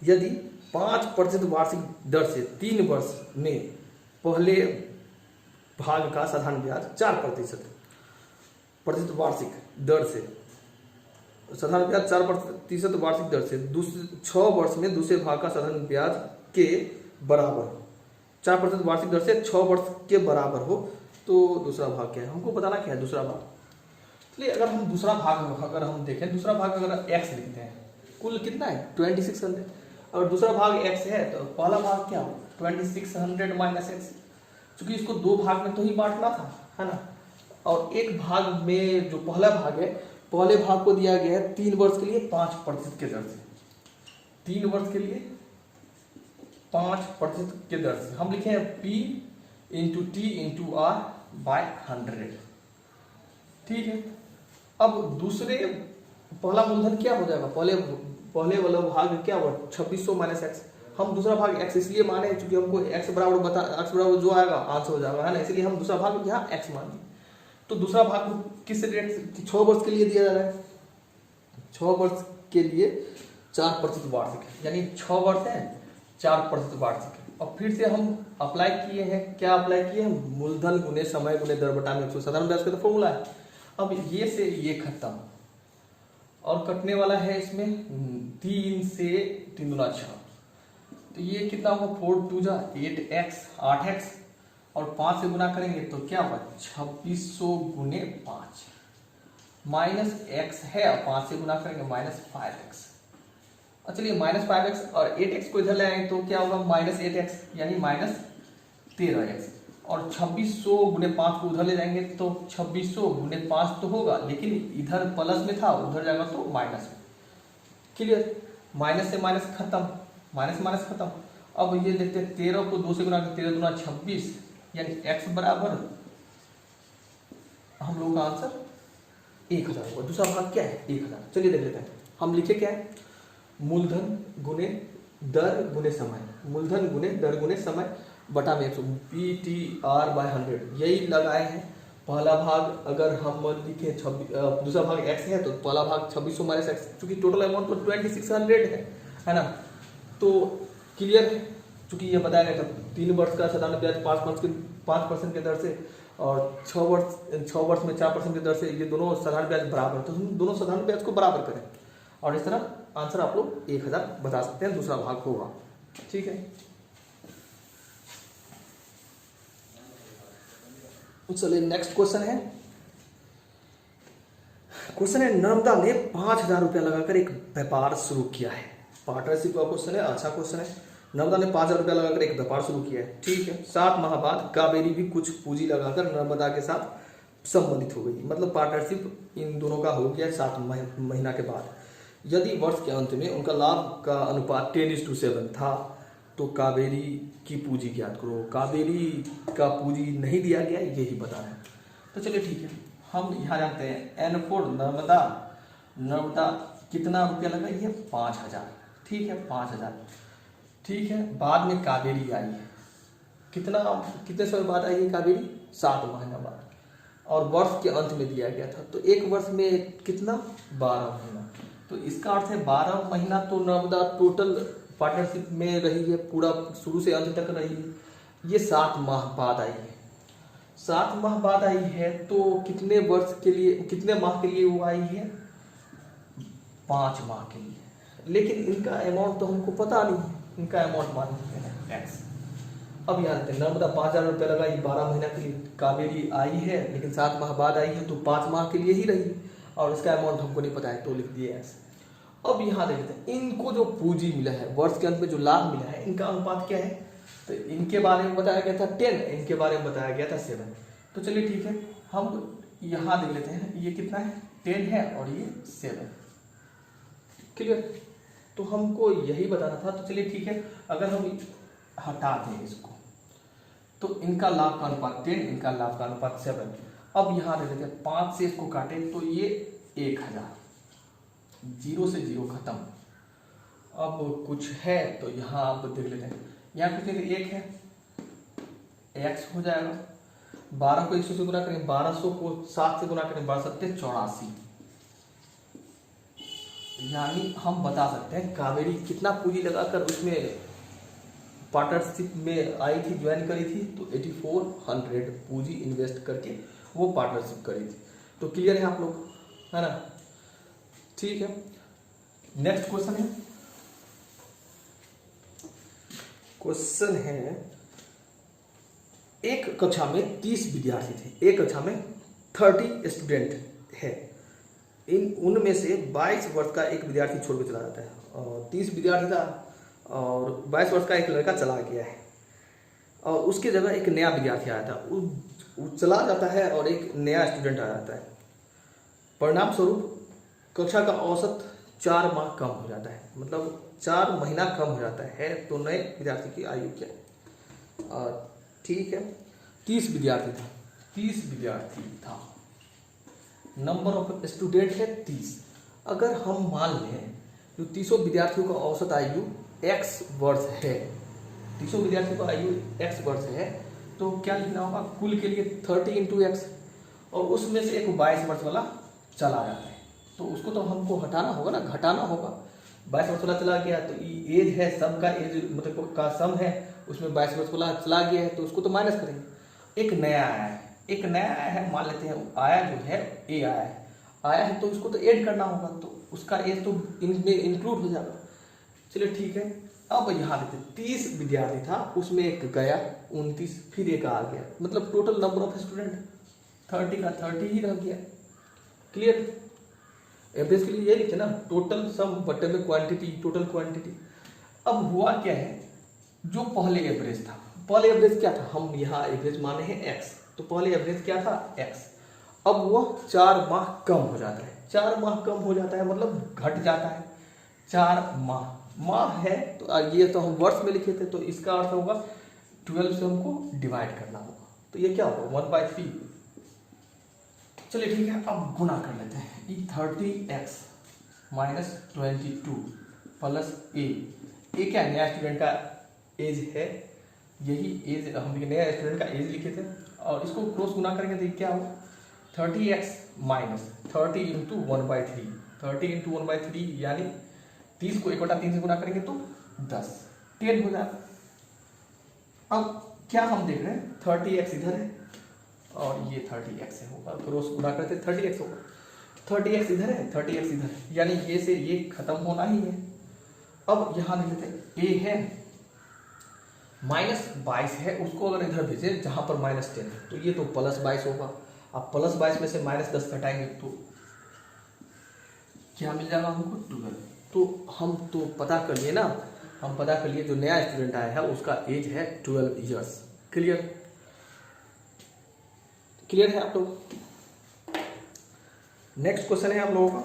A: यदि 5% वार्षिक दर से 3 वर्ष में पहले भाग का साधारण ब्याज 4% वार्षिक दर से, साधारण ब्याज 4% वार्षिक दर से 6 वर्ष में दूसरे भाग का साधारण ब्याज के बराबर, 4% वार्षिक दर से 6 वर्ष के बराबर हो, तो दूसरा भाग क्या है हमको बताना, क्या है दूसरा भाग। इसलिए अगर हम दूसरा भाग अगर हम देखें, दूसरा भाग अगर x लिखते हैं, कुल कितना है 2600, और दूसरा भाग x है, तो पहला भाग क्या हो 2600 माइनस x, क्योंकि इसको 2 भाग में तो ही बांटना था, है ना। और एक भाग में जो पहला भाग है, पहले भाग को दिया गया है 3 वर्ष के लिए 5% के दर से, 3 वर्ष के लिए 5% के दर से हम लिखे हैं P into T into R/100, ठीक है। अब दूसरे, पहला मूलधन क्या हो जाएगा, पहले वाला भाग क्या हुआ 2600 माइनस x, हम दूसरा भाग x इसलिए माने क्योंकि हमको x बराबर जो आएगा आंसर हो जाएगा, है ना, इसलिए हम दूसरा भाग यहाँ x मान दिए। तो दूसरा भाग को किस रेट 6 वर्ष के लिए दिया जा रहा है, 6 वर्ष के लिए 4% वार्षिक, यानी 6 वर्ष है 4% वार्षिक। और फिर से हम अप्लाई किए हैं, क्या अप्लाई किए हैं, मूलधन गुने समय गुने दर बटा में 100, साधारण ब्याज का तो फॉर्मूला है। अब ये से ये खत्म, और कटने वाला है इसमें 3 से 3 दूना 6, तो ये कितना होगा 4 2 जा 8x, और 5 से गुना करेंगे तो क्या होगा 2600 गुने 5 माइनस x है, और 5 से गुना करेंगे माइनस 5x। और चलिए माइनस 5x और 8x को इधर ले आएंगे तो क्या होगा माइनस 8x, यानी माइनस 13x। और 2600 गुने 5 को उधर ले जाएंगे तो 2600 गुने 5 तो होगा, लेकिन इधर प्लस में था उधर जाएगा तो माइनस में। क्लियर, माइनस से माइनस खत्म, माइनस से माइनस खत्म। अब ये देखते हैं 13 को 2 से गुना, 13 दूना 26, यानी x बराबर हम लोगों का आंसर 1000 होगा। दूसरा भाग क्या है 1000। चलिए देख लेते हैं, हम लिखे क्या है, मूलधन गुने दर गुने समय, मूलधन गुने दर गुने समय बटा में 100, PTR/100 यही लगाए हैं। पहला भाग अगर हम लिखे दूसरा भाग x है तो पहला भाग 2600 माइनस एक्स, चूंकि टोटल अमाउंट तो 2600 है ना। तो क्लियर है, चूंकि ये बताया गया था 3 वर्ष का साधारण ब्याज 5% की दर से और 6 वर्ष में 4% की दर से, ये दोनों साधारण ब्याज बराबर, तो हम दोनों साधारण ब्याज को बराबर करें और इस तरह आंसर आप लोग 1000 बता सकते हैं, दूसरा भाग होगा। ठीक है, चलिए नेक्स्ट क्वेश्चन है। क्वेश्चन है, नर्मदा ने 5000 रुपया लगाकर एक व्यापार शुरू किया है। पार्टनरशिप का क्वेश्चन है, अच्छा क्वेश्चन है। नर्मदा ने 5000 रुपया लगाकर एक व्यापार शुरू किया है, ठीक है। 7 माह बाद कावेरी भी कुछ पूंजी लगाकर नर्मदा के साथ संबंधित हो गई, मतलब पार्टनरशिप इन दोनों का हो गया 7 महीना के बाद। यदि वर्ष के अंत में उनका लाभ का अनुपात 10:7 था तो कावेरी की पूंजी ज्ञात करो। कावेरी का पूंजी नहीं दिया गया, यही बताना है। तो चलिए ठीक है, हम यहाँ जानते हैं N4 नर्मदा कितना रुपया लगा, ये 5000, ठीक है 5000, ठीक है। बाद में कावेरी आई है, कितने समय बाद आई है कावेरी, 7 महीना बाद, और वर्ष के अंत में दिया गया था। तो एक वर्ष में कितना, 12 महीना। तो इसका अर्थ है 12 महीना तो नर्मदा टोटल पार्टनरशिप में रही है, पूरा शुरू से अंत तक रही है। ये 7 माह बाद आई है, 7 माह बाद आई है, तो कितने वर्ष के लिए, कितने माह के लिए वो आई है, 5 माह के लिए। लेकिन इनका अमाउंट तो हमको पता नहीं है, इनका अमाउंट मान लेते हैं x। अब यहाँ देखते हैं, नर्मदा 5000 रुपया लगा, ये 12 महीना के लिए। कावेरी आई है लेकिन 7 माह बाद आई है, तो 5 माह के लिए ही रही, और इसका अमाउंट हमको नहीं पता है तो लिख दिए x। अब यहाँ देखते हैं, इनको जो पूंजी मिला है, वर्ष के अंत में जो लाभ मिला है, इनका अनुपात क्या है। तो इनके बारे में बताया गया था 10, इनके बारे में बताया गया था 7। तो चलिए ठीक है, हम यहाँ देख लेते हैं, ये कितना है 10 है और ये 7। क्लियर, तो हमको यही बताना था। तो चलिए ठीक है, अगर हम हटा दें इसको तो इनका लाभ का अनुपात 10, इनका लाभ का अनुपात 7। अब यहाँ देख लेते हैं, 5 से इसको काटे तो ये 1000, 0 से 0 खत्म। अब कुछ है तो यहाँ आप देख लेते हैं, यहाँ कुछ 1 है, x हो जाएगा। 12 को 100 से गुना करें, 1200 को 7 से गुना करें, 12 7 84। यानी हम बता सकते हैं कावेरी कितना पूंजी लगाकर उसमें पार्टनरशिप में आई थी, ज्वाइन करी थी, तो 8400 पूंजी इन्वेस्ट करके वो पार्टनरशिप करी थी। तो क्लियर है आप लोग, है ना। ठीक है, नेक्स्ट क्वेश्चन है। क्वेश्चन है, एक कक्षा में 30 विद्यार्थी थे, एक कक्षा में 30 स्टूडेंट है। उनमें से 22 वर्ष का एक विद्यार्थी छोड़ के चला जाता है, और 30 विद्यार्थी था और 22 वर्ष का एक लड़का चला गया है, और उसके जगह एक नया विद्यार्थी आया था। वो चला जाता है और एक नया स्टूडेंट आ जाता है। परिणाम स्वरूप कक्षा का औसत 4 माह कम हो जाता है, मतलब 4 महीना कम हो जाता है। तो नए विद्यार्थी की आयु क्या है, ठीक है 30 विद्यार्थी था, 30 विद्यार्थी था, नंबर ऑफ स्टूडेंट है 30। अगर हम मान लें जो 30 विद्यार्थियों का औसत आयु x वर्ष है, 30 विद्यार्थियों का आयु x वर्ष है, तो क्या लिखना होगा, कुल के लिए 30 × x, और उसमें से एक 22 वर्ष वाला चला जाता है, तो उसको तो हमको हटाना होगा ना, घटाना होगा। 22 वर्ष वाला चला गया तो एज है, सम का एज मतलब का सम है, उसमें 22 वर्ष वाला चला गया है, तो उसको तो माइनस करेंगे। एक नया आया है, एक नया आया है, मान लेते हैं आया जो है ए आया है, तो उसको तो ऐड करना होगा, तो उसका एज तो इनमें इंक्लूड हो जाएगा। चलिए ठीक है, अब यहाँ देखते हैं 30 विद्यार्थी था, उसमें एक गया 29, फिर एक आ गया, मतलब टोटल नंबर ऑफ स्टूडेंट 30 का 30 ही रह गया। क्लियर, एवरेज के लिए ये लिखते ना, टोटल सम बटे में क्वांटिटी, टोटल क्वांटिटी। अब हुआ क्या है, जो पहले एवरेज था पहले एवरेज क्या था, हम यहाँ एवरेज माने हैं x, तो पहले एवरेज क्या था x। अब वह 4 माह कम हो जाता है, 4 माह कम हो जाता है मतलब घट जाता है। 4 माह माह है तो ये तो हम वर्ष में लिखे थे, तो इसका अर्थ होगा 12 से हमको डिवाइड करना होगा, तो ये क्या होगा 1/3। चलिए ठीक है, अब गुना कर लेते हैं। 30x माइनस 22 प्लस ए क्या नया स्टूडेंट का एज है, यही एज हम नया स्टूडेंट का एज लिखे थे, और इसको क्रॉस गुना करेंगे तो क्या होगा 30x माइनस 30 इंटू 1/3, 30 इंटू 1/3 यानी 30 को 1/3 से गुना करेंगे तो 10 हो जाएगा। अब क्या हम देख रहे हैं 30x इधर है और ये 30x है, होगा क्रॉस गुना करते 30x होगा, 30x इधर है 30x इधर है, यानी ये से ये खत्म होना ही है। अब यहाँ देख लेते हैं a है -22 है, उसको अगर इधर भेजे जहां पर -10 है तो ये तो +22 होगा। अब +22 में से -10 घटाएंगे तो क्या मिल जाएगा हमको 12। तो हम तो पता कर लिए ना, हम पता कर लिए जो नया स्टूडेंट आया है उसका एज है 12 ईयर्स। क्लियर है आप लोग। नेक्स्ट क्वेश्चन है हम लोगों का,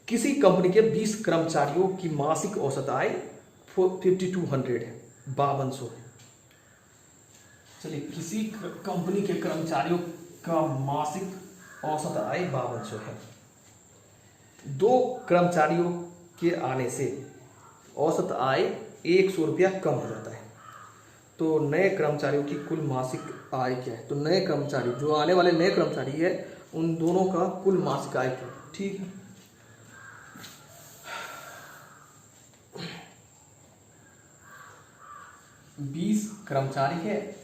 A: किसी कंपनी के 20 कर्मचारियों की मासिक औसत आय 5200 है, 5200 है। चलिए किसी कंपनी के कर्मचारियों का मासिक औसत आय 5200 है। 2 कर्मचारियों के आने से औसत आय 100 रुपया कम हो जाता है, तो नए कर्मचारियों की कुल मासिक आय क्या है। तो नए कर्मचारी जो आने वाले नए कर्मचारी है उन दोनों का कुल मासिक आय क्या है। ठीक है, बीस कर्मचारी है,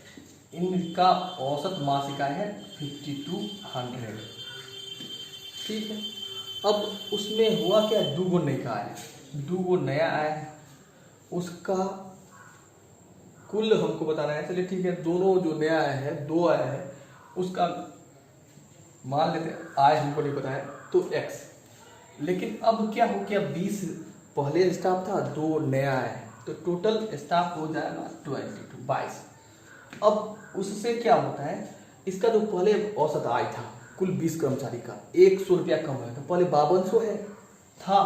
A: इनका औसत मासिक आय है 5200। ठीक है, अब उसमें हुआ क्या, 2 गो नया आया, 2 गो नया आया है, उसका कुल हमको बताना है। चलिए ठीक है, दोनों जो नया आया है 2 आया है, उसका मान लेते हैं आय हमको नहीं पता है तो x। लेकिन अब क्या हो गया, 20 पहले स्टाफ था, 2 नया आया है, तो टोटल स्टाफ हो जाएगा 22। अब उससे क्या होता है, इसका जो पहले औसत आय था कुल 20 कर्मचारी का 100 रुपया कम है, तो पहले 5200 है था,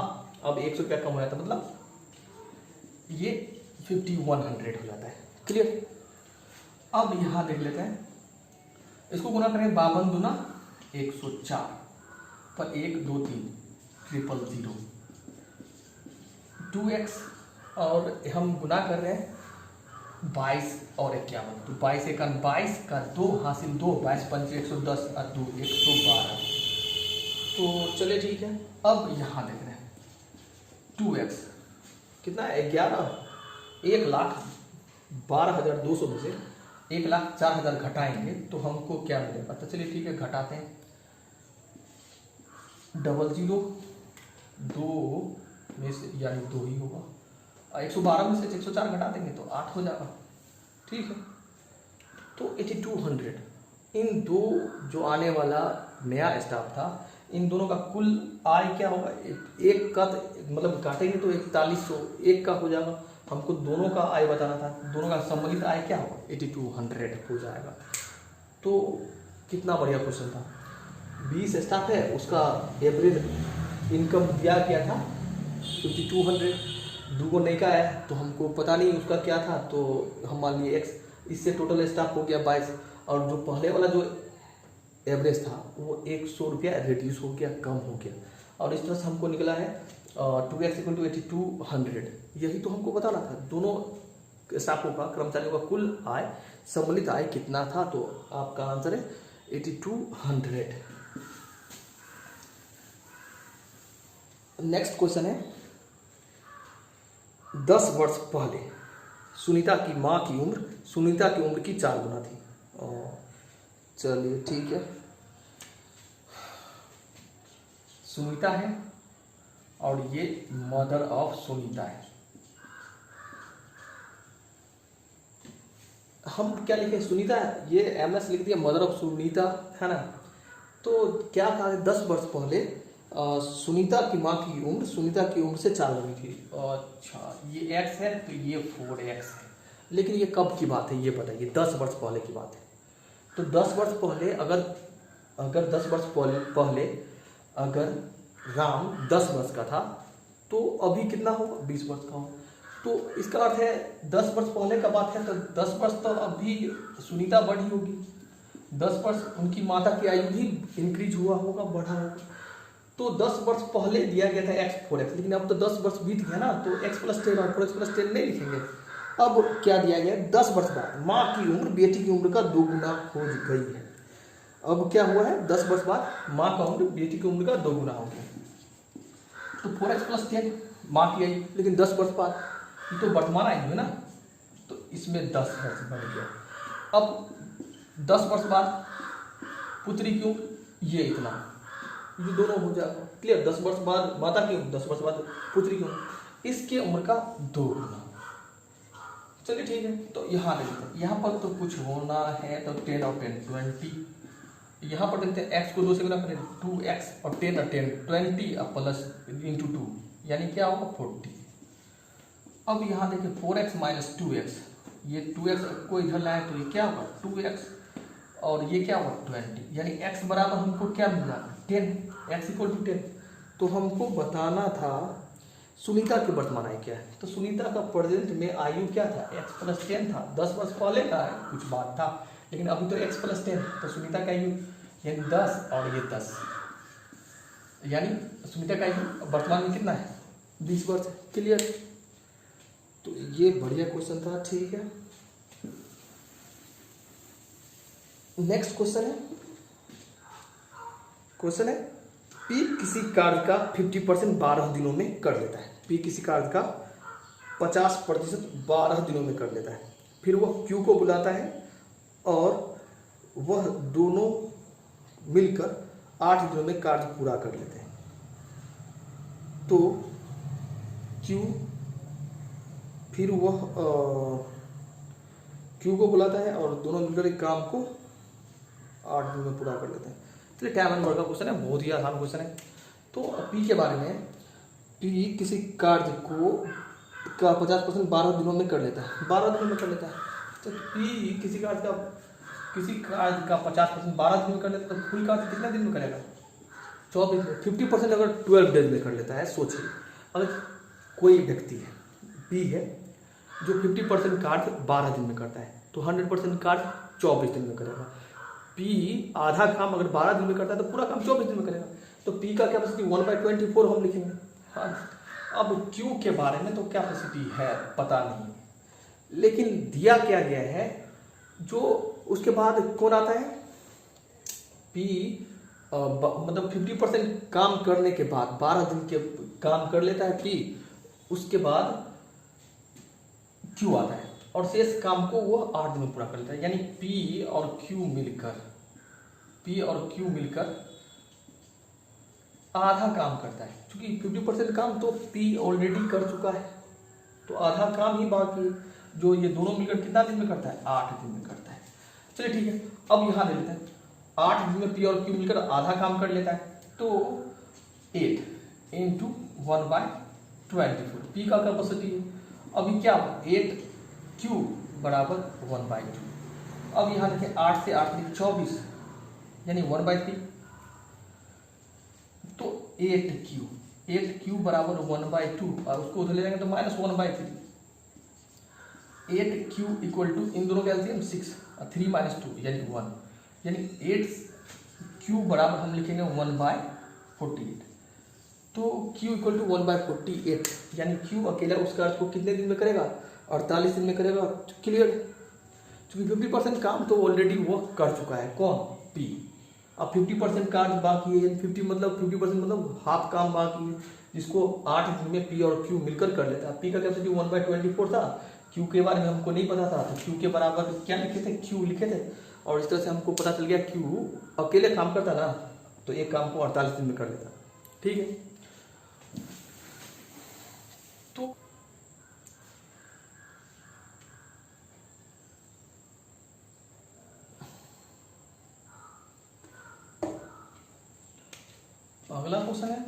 A: अब 100 रुपया कम हो जाता है, मतलब ये 5100 हो जाता है। क्लियर। अब यहां देख लेते हैं, इसको गुना करें 52 दूना 104 पर 1 2 3 000 2x, और हम गुना कर रहे हैं 22 और 51, तो 22 1 22 का 2 हासिल 2, 22 5 110 और 2 112। तो चले ठीक है, अब यहाँ देख रहे हैं 2x कितना है 11, 1,12,200 में से 1,04,000 घटाएंगे तो हमको क्या मिलेगा। तो चलिए ठीक है, घटाते हैं 00 2 में से यानी 2 ही होगा, 112 में से 104 घटा देंगे तो 8 हो जाएगा। ठीक है, तो 8200 इन दो जो आने वाला नया स्टाफ था, इन दोनों का कुल आय क्या होगा, एक का मतलब काटेंगे तो 4100 एक का हो जाएगा। हमको दोनों का आय बताना था, दोनों का सम्मिलित आय क्या होगा 8200 हो जाएगा। तो कितना बढ़िया क्वेश्चन था। 20 स्टाफ है, उसका एवरेज इनकम दिया गया था 5200, 2 गो नई का है तो हमको पता नहीं उसका क्या था, तो हम मान लिए x, इससे टोटल स्टाफ हो गया 22, और जो पहले वाला जो एवरेज था वो 100 रुपया रिड्यूस हो गया, कम हो गया, और इस तरह से हमको निकला है 2x = 8200। यही तो हमको बताना था, दोनों स्टाफों का कर्मचारियों का कुल आय सम्मिलित आय कितना था, तो आपका आंसर है 8200। नेक्स्ट क्वेश्चन है, 10 वर्ष पहले सुनीता की माँ की उम्र सुनीता की उम्र की 4 गुना थी। चलिए ठीक है, सुनीता है और ये मदर ऑफ सुनीता है। हम क्या लिखे, सुनीता, ये MS लिख दिया, मदर ऑफ सुनीता है ना। तो क्या कहा, 10 वर्ष पहले सुनीता की माँ की उम्र सुनीता की उम्र से 4 गुनी थी। अच्छा, ये x है तो ये 4x है। लेकिन ये कब की बात है ये बताइए, 10 वर्ष पहले की बात है। तो 10 वर्ष पहले अगर अगर 10 वर्ष पहले अगर राम 10 वर्ष का था तो अभी कितना होगा, 20 वर्ष का होगा। तो इसका अर्थ है 10 वर्ष पहले का बात है तो 10 वर्ष तो अभी सुनीता बड़ी होगी। 10 वर्ष उनकी माता की आयु भी इंक्रीज हुआ होगा, बढ़ा होगा। तो 10 वर्ष पहले दिया गया था x 4x, लेकिन अब तो 10 वर्ष बीत गया ना, तो x + 10 और 4x + 10 नहीं लिखेंगे। अब क्या दिया गया, 10 वर्ष बाद माँ की उम्र बेटी की उम्र का 2 गुना हो गई है। अब क्या हुआ है, 10 वर्ष बाद माँ का उम्र बेटी की उम्र का 2 गुना हो गया। तो 4x + 10 माँ की आयु, लेकिन 10 वर्ष बाद ये तो वर्तमान आयु है ना, तो इसमें 10 वर्ष बढ़ गया। अब 10 वर्ष बाद पुत्री की उम्र ये इतना, ये दोनों हो जाएगा क्लियर। 10 वर्ष बाद माता की उम्र, 10 वर्ष बाद पुत्री की उम्र, इसके उम्र का 2 गुना। चलिए ठीक है, तो यहाँ देखते हैं, यहाँ पर तो कुछ होना है तो 10 और 10 20। यहाँ पर देखते हैं x को 2 से गुना करें 2x और 10 और 10 20 और प्लस इंटू 2 यानी क्या होगा 40। अब यहाँ देखिए 4x - 2x, ये 2x को इधर लाए तो ये क्या होगा 2x और ये क्या होगा 20, यानी x बराबर हमको क्या मिला 10, x = 10। तो हमको बताना था सुनीता की वर्तमान आयु क्या है। तो सुनीता का प्रेजेंट में आयु क्या था, x + 10 था। 10 वर्ष पहले का कुछ बात था, लेकिन अभी तो x + 10। तो सुनीता का आयु यानी 10 और ये 10, यानी सुनीता का आयु वर्तमान में कितना है 20 वर्ष। क्लियर, तो ये बढ़िया क्वेश्चन था। ठीक है, नेक्स्ट क्वेश्चन है P किसी कार्य का 50% 12 दिनों में कर लेता है। P किसी कार्य का 50% 12 दिनों में कर लेता है। फिर वह Q को बुलाता है और वह दोनों मिलकर 8 दिनों में कार्य पूरा कर लेते हैं। तो Q फिर वह Q को बुलाता है और दोनों मिलकर एक काम को 8 दिन में पूरा कर लेते हैं। चलिए टाइम एंड वर्क का क्वेश्चन है, बहुत ही आसान क्वेश्चन है। तो P के बारे में, P किसी कार्य को का 50% 12 दिनों में कर लेता है, 12 दिनों में कर लेता है। तो P किसी कार्य का 50% 12 दिन में कर लेता है, तो फुल कार्य कितने दिन में करेगा 24 दिन। 50% अगर 12 डेज में कर लेता है, सोचिए अगर कोई व्यक्ति है P है जो 50% कार्य 12 दिन में करता है, तो 100% कार्य 24 दिन में करेगा। P आधा काम अगर 12 दिन में करता है तो पूरा काम 24 दिन में करेगा। तो P का कैपेसिटी 1/24 हम लिखेंगे। हाँ, अब Q के बारे में तो कैपेसिटी है पता नहीं, लेकिन दिया क्या गया है, जो उसके बाद कौन आता है P मतलब 50% काम करने के बाद 12 दिन के काम कर लेता है P, उसके बाद Q आता है और शेष काम को वो 8 दिन में पूरा कर लेता है। यानी P और Q मिलकर आधा काम करता है, क्योंकि 50% काम तो P ऑलरेडी कर चुका है, तो आधा काम ही बाकी जो ये दोनों मिलकर कितना दिन में करता है 8 दिन में करता है। चलिए ठीक है, अब यहाँ ले लेते हैं 8 दिन में P और Q मिलकर आधा काम कर लेता है, तो 8 × 1/24 P का कैपेसिटी है। अभी क्या होगा 8Q = 1/2। अब यहाँ देखिए 8 से 8 24 यानी 1/3, तो 8Q = 1/2 और उसको उधर ले जाएंगे तो -1/3। 8Q = इन दोनों का एलसीएम 6 और 3 - 2 यानी 1, यानी 8Q बराबर हम लिखेंगे 1/48। तो Q = 1/48, यानी Q अकेला उस कार्य को कितने दिन में करेगा 48 दिन में करेगा। क्लियर, क्योंकि 50% काम तो ऑलरेडी वो कर चुका है कौन P। अब 50% कार्य बाकी है, 50% मतलब हाफ काम बाकी है, जिसको 8 दिन में P और Q मिलकर कर लेता है। P का कैपेसिटी 1/24 था, Q के बारे में हमको नहीं पता था, तो Q के बराबर क्या लिखे थे Q लिखे थे, और इस तरह से हमको पता चल गया Q अकेले काम करता ना, तो एक काम को 48 दिन में कर लेता। ठीक है, तो अगला क्वेश्चन है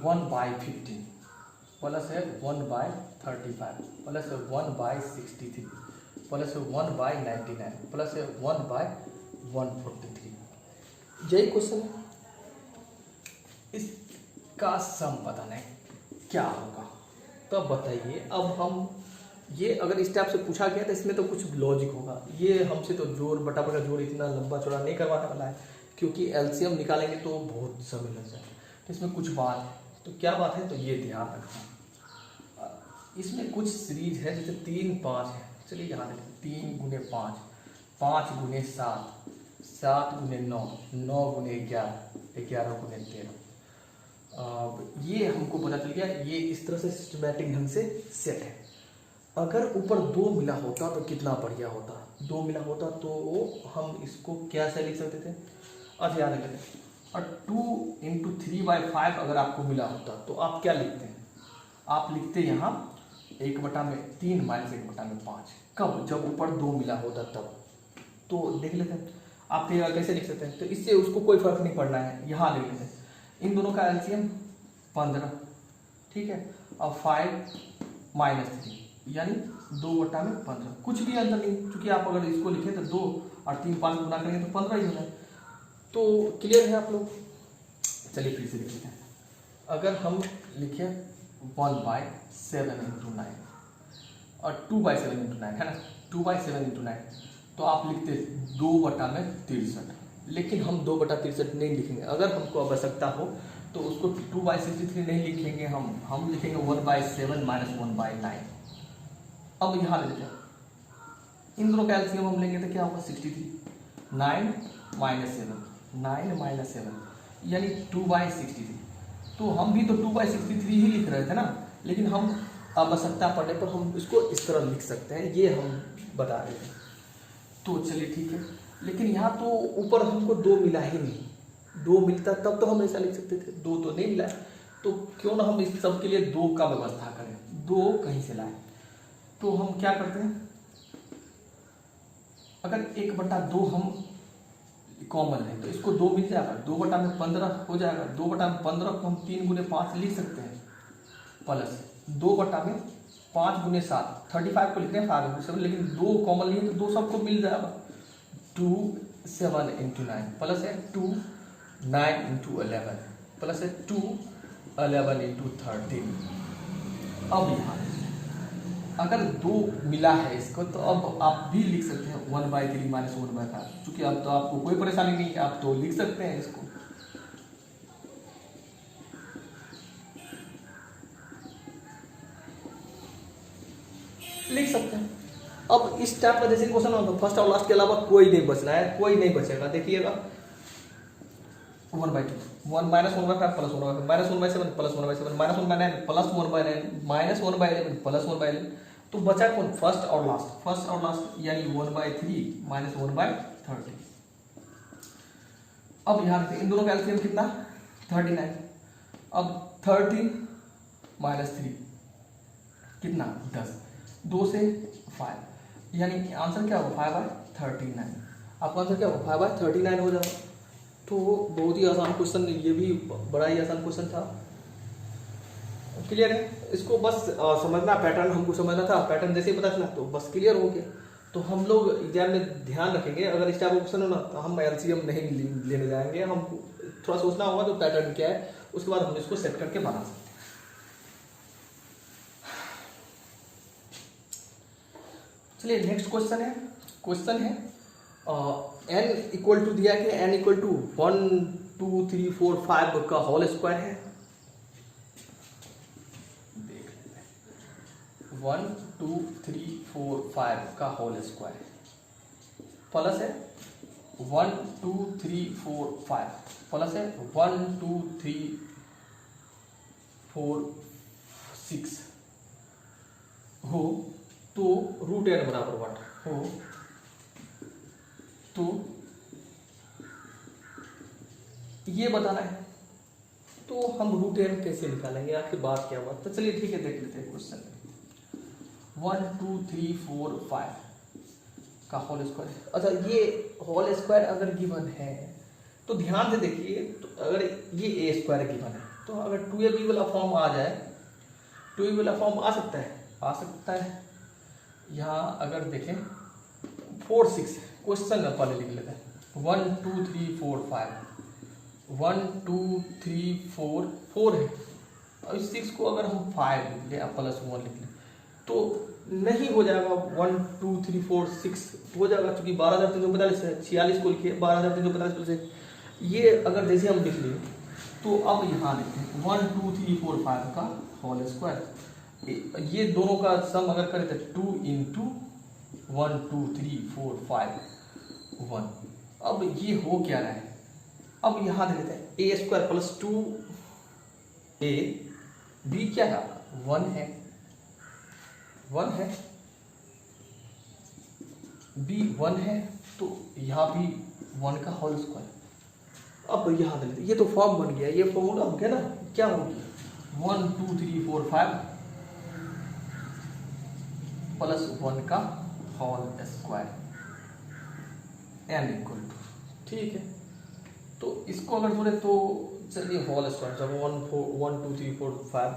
A: 1/15 प्लस है 1/35 प्लस है 1/63 प्लस है 1/99 प्लस है 1/143। यही क्वेश्चन है, इसका सम बताना है क्या होगा। तब बताइए, अब हम ये अगर इस टाइप से पूछा गया तो इसमें तो कुछ लॉजिक होगा। ये हमसे तो जोड़ बटा बटा जोड़ इतना लंबा चौड़ा नहीं करवाने वाला है, क्योंकि एलसीएम निकालेंगे तो बहुत समय लग जाए। तो इसमें कुछ बात है, तो क्या बात है तो ये ध्यान रखना। इसमें कुछ सीरीज है, जैसे 3 5 है, चलिए यहाँ देखिए 3 गुने 5, 5 गुने 7, 7 गुने 9, 9 गुने 11, 11 गुने 13। ये हमको पता चल गया, ये इस तरह से सिस्टमैटिक ढंग से सेट है। अगर ऊपर 2 मिला होता तो कितना बढ़िया होता, 2 मिला होता तो हम इसको क्या से लिख सकते थे, अच्छा याद रखें, और 2 × 3/5 अगर आपको मिला होता तो आप क्या लिखते हैं, आप लिखते यहाँ 1/3 माइनस 1/5। कब, जब ऊपर 2 मिला होता तब। तो देख लेते हैं आप कैसे लिख सकते हैं। तो इससे उसको कोई फर्क नहीं पड़ना है, यहाँ लिख लेते हैं। इन दोनों का एलसीएम 15, ठीक है, और 5 - 3 यानी 2/15, कुछ भी अंतर नहीं, क्योंकि आप अगर इसको लिखें तो 2 और 3 5 गुना करेंगे तो 15 ही होना है। तो क्लियर है आप लोग। चलिए फिर से लिख लेते हैं। अगर हम लिखें 1/7 × 9 और 2/7 × 9 है ना, 2/7 × 9, तो आप लिखते 2/63, लेकिन हम 2/63 नहीं लिखेंगे। अगर हमको आवश्यकता हो तो उसको 2/63 नहीं लिखेंगे, हम लिखेंगे 1/7 - 1/9। अब यहाँ ले लेते हैं, इन दोनों का एलसीएम हम लेंगे तो क्या होगा 63, 9 - 7, 9 - 7 यानी 2/63। तो हम भी तो 2/63 ही लिख रहे थे ना, लेकिन हम आवश्यकता पड़ने पर हम इसको इस तरह लिख सकते हैं, ये हम बता रहे थे। तो चलिए ठीक है, लेकिन यहाँ तो ऊपर हमको 2 मिला ही नहीं। 2 मिलता तब तो हम ऐसा लिख सकते थे, 2 तो नहीं मिला, तो क्यों ना हम इस सब के लिए 2 का व्यवस्था करें, 2 कहीं से लाए। तो हम क्या करते हैं, अगर 1/2 हम कॉमन है तो इसको 2 मिल जाएगा, 2/15 हो जाएगा। 2/15 को हम 3 गुने 5 लिख सकते हैं, प्लस 2/5 गुने 7, 35 को लिखते हैं 5/7, लेकिन 2 कॉमन लिए तो 2 सबको मिल जाएगा। 2 7 × 9 प्लस है 2 9 × 11 प्लस है 2 11 × 13। अब यहाँ अगर 2 मिला है इसको, तो अब आप भी लिख सकते हैं 1/3 - 1/5, क्योंकि अब तो आपको कोई परेशानी नहीं है, आप तो लिख सकते हैं इसको। लिख सकते हैं। अब इस टाइप का जैसे क्वेश्चन होगा, फर्स्ट और लास्ट के अलावा कोई नहीं बचना है, कोई नहीं बचेगा। देखिएगा 1/2, 1 - 1/5 प्लस 1/5 -1/7 प्लस 1/7 -1/9 प्लस 1/9 -1/11 प्लस 1/11। तो बचा कौन, फर्स्ट और लास्ट, फर्स्ट और लास्ट यानी 1/3 - 1/30। अब यहाँ देखिए इन दोनों का एलसीएम कितना 39। अब 13 - 3 कितना 10, 2 से 5 यानी आंसर क्या होगा 5/39। आपका आंसर क्या होगा 5/39 हो जाएगा। तो बहुत ही आसान क्वेश्चन, ये भी बड़ा ही आसान क्वेश्चन था। क्लियर है, इसको बस समझना, पैटर्न हमको समझना था, पैटर्न जैसे ही पता चला तो बस क्लियर हो गया। तो हम लोग एग्जाम में ध्यान रखेंगे, अगर इस टाइप का क्वेश्चन हो ना तो हम एलसीएम नहीं लेने जाएंगे, हमको थोड़ा सोचना होगा तो पैटर्न क्या है, उसके बाद हम इसको सेट करके बना सकते हैं। चलिए नेक्स्ट क्वेश्चन है n इक्वल टू दिया कि n इक्वल टू 1 2 3 4 5 का होल स्क्वायर है। देख लेते हैं 1 2 3 4 5 का होल स्क्वायर प्लस है 1 2 3 4 5 प्लस है 1 2 3 4 6 हो तो √n बराबर 1 हो तो ये बताना है। तो हम √n कैसे निकालेंगे, आखिर बात क्या हुआ। तो चलिए ठीक है, देख लेते हैं क्वेश्चन 1 2 3 4 5 का होल स्क्वायर। अच्छा, ये होल स्क्वायर अगर गिवन है तो ध्यान से देखिए, तो अगर ये ए स्क्वायर गिवन है तो अगर 2ab वाला फॉर्म आ जाए, 2ab वाला फॉर्म आ सकता है। यहाँ अगर देखें 4 6 क्वेश्चन में पहले लिख लेते हैं 1 2 3 4 5 1 2 3 4 4 है, और इस 6 को अगर हम 5 लिख लें प्लस 1 लिख लें तो नहीं हो जाएगा। 1 2 3 4 6 हो जाएगा, चूंकि 12,345 है, 46 को लिखिए 12,345 प्लस 1, ये अगर जैसे हम लिख लें तो अब यहाँ लिखते हैं 1 2 3 4 5 का होल स्क्वायर, ये दोनों का सम अगर करें तो 2 इंटू 1 2 3 4 5 1। अब ये हो क्या रहा है, अब यहाँ दे देते हैं ए स्क्वायर प्लस 2 ए बी क्या है 1 है, 1 है, बी 1 है, तो यहाँ भी 1 का होल स्क्वायर। अब यहाँ दे देते, ये तो फॉर्म बन गया, ये फॉर्मूला हो गया ना, क्या हो गया 1 2 3 4 5 प्लस 1 का whole square N equal to, ठीक है। तो इसको अगर जोड़े तो चलिए होल स्क्वायर जब 1 2 3 4 5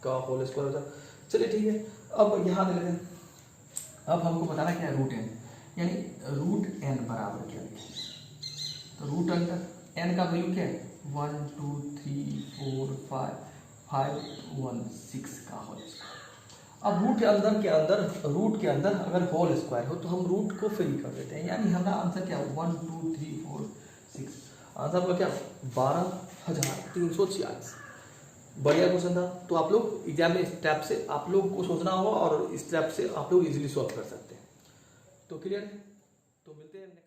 A: का होल स्क्वायर हो जाए, चलिए ठीक है। अब यहाँ दे लेते हैं, अब हमको बताना क्या है रूट एन, यानी रूट एन बराबर क्या लिखें, तो रूट एन का वैल्यू क्या है 1 2 3 4 5 1 6 का होल स्क्वायर। अब रूट के अंदर अगर होल स्क्वायर हो तो हम रूट को फिल कर देते हैं, यानी हमारा आंसर क्या 1 2 3 4 6, आंसर का क्या 12,346। बढ़िया क्वेश्चन था। तो आप लोग एग्जाम में इस टाइप से आप लोग को सोचना होगा और इस टाइप से आप लोग इजीली सॉल्व कर सकते हैं। तो क्लियर है, तो मिलते हैं।